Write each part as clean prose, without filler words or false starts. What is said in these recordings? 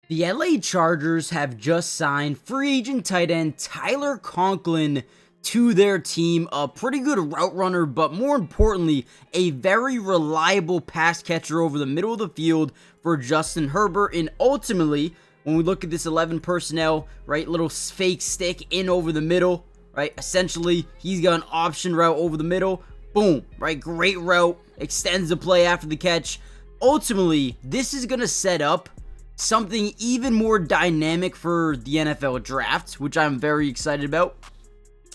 The LA Chargers have just signed free agent tight end Tyler Conklin to their team. A pretty good route runner, but more importantly, a very reliable pass catcher over the middle of the field for Justin Herbert. And ultimately, when we look at this 11 personnel, right, little fake stick in over the middle, right, essentially, he's got an option route over the middle. Boom, right, great route, extends the play after the catch. Ultimately, this is going to set up something even more dynamic for the NFL draft, which I'm very excited about.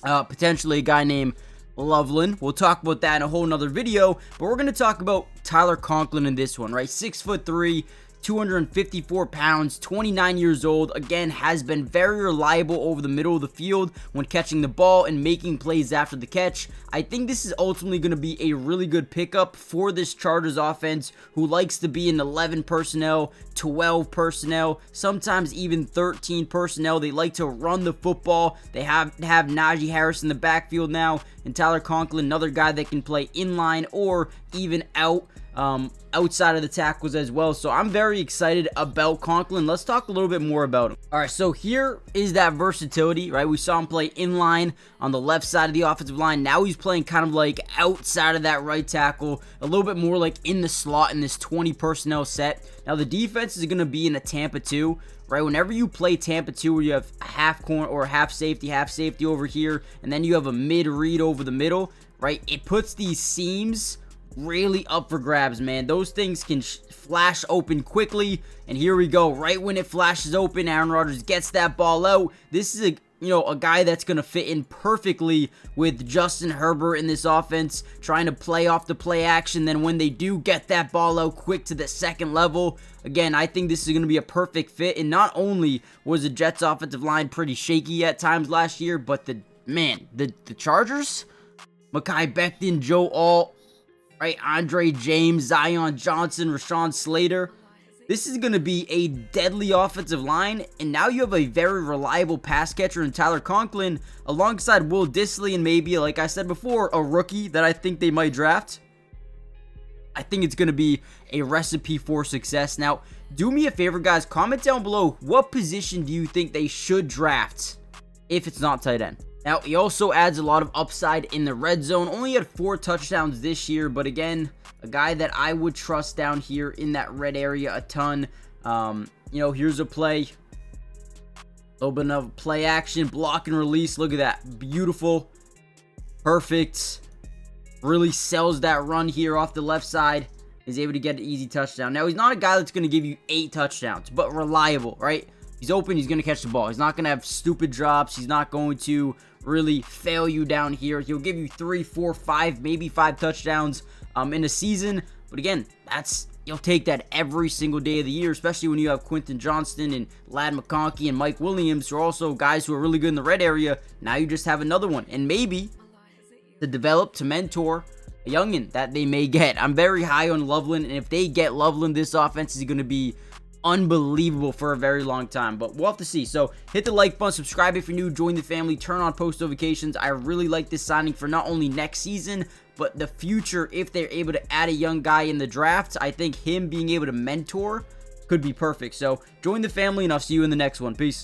Potentially a guy named Loveland. We'll talk about that in a whole nother video, but we're going to talk about Tyler Conklin in this one, right? 6'3", 254 pounds, 29 years old. Again, has been very reliable over the middle of the field when catching the ball and making plays after the catch. I think this is ultimately going to be a really good pickup for this Chargers offense, who likes to be in 11 personnel, 12 personnel, sometimes even 13 personnel. They like to run the football. They have Najee Harris in the backfield now, and Tyler Conklin, another guy that can play inline or even outside of the tackles as well. So I'm very excited about Conklin. Let's talk a little bit more about him. All right, so here is that versatility, right? We saw him play inline on the left side of the offensive line. Now he's playing kind of like outside of that right tackle, a little bit more like in the slot in this 20 personnel set. Now the defense is going to be in a Tampa 2, right? Whenever you play Tampa 2, where you have a half corner or half safety over here, and then you have a mid read over the middle, right? It puts these seams really up for grabs, man. Those things can flash open quickly, and here we go. Right when it flashes open, Aaron Rodgers gets that ball out. This is a guy that's going to fit in perfectly with Justin Herbert in this offense, trying to play off the play action. Then when they do get that ball out quick to the second level, again, I think this is going to be a perfect fit. And not only was the Jets offensive line pretty shaky at times last year, but the Chargers, Mekhi Becton, Joe Alt, right, Andre James, Zion Johnson, Rashawn Slater. This is going to be a deadly offensive line, and now you have a very reliable pass catcher in Tyler Conklin alongside Will Dissly and maybe, like I said before, a rookie that I think they might draft. I think it's going to be a recipe for success. Now, do me a favor, guys. Comment down below, what position do you think they should draft if it's not tight end? Now, he also adds a lot of upside in the red zone. Only had 4 touchdowns this year, but again, a guy that I would trust down here in that red area a ton. Here's a play. A little bit of play action, block and release. Look at that. Beautiful. Perfect. Really sells that run here off the left side. Is able to get an easy touchdown. Now, he's not a guy that's going to give you 8 touchdowns, but reliable, right? He's open, he's going to catch the ball. He's not going to have stupid drops. He's not going to really fail you down here. He'll give you 3, 4, 5, maybe 5 touchdowns in a season. But again, you'll take that every single day of the year, especially when you have Quentin Johnston and Ladd McConkey and Mike Williams, who are also guys who are really good in the red area. Now you just have another one. And maybe to mentor a youngin that they may get. I'm very high on Loveland, and if they get Loveland, this offense is going to be unbelievable for a very long time, but we'll have to see. So hit the like button, subscribe if you're new, join the family, turn on post notifications. I really like this signing for not only next season, but the future. If they're able to add a young guy in the draft, I think him being able to mentor could be perfect. So join the family, and I'll see you in the next one. Peace.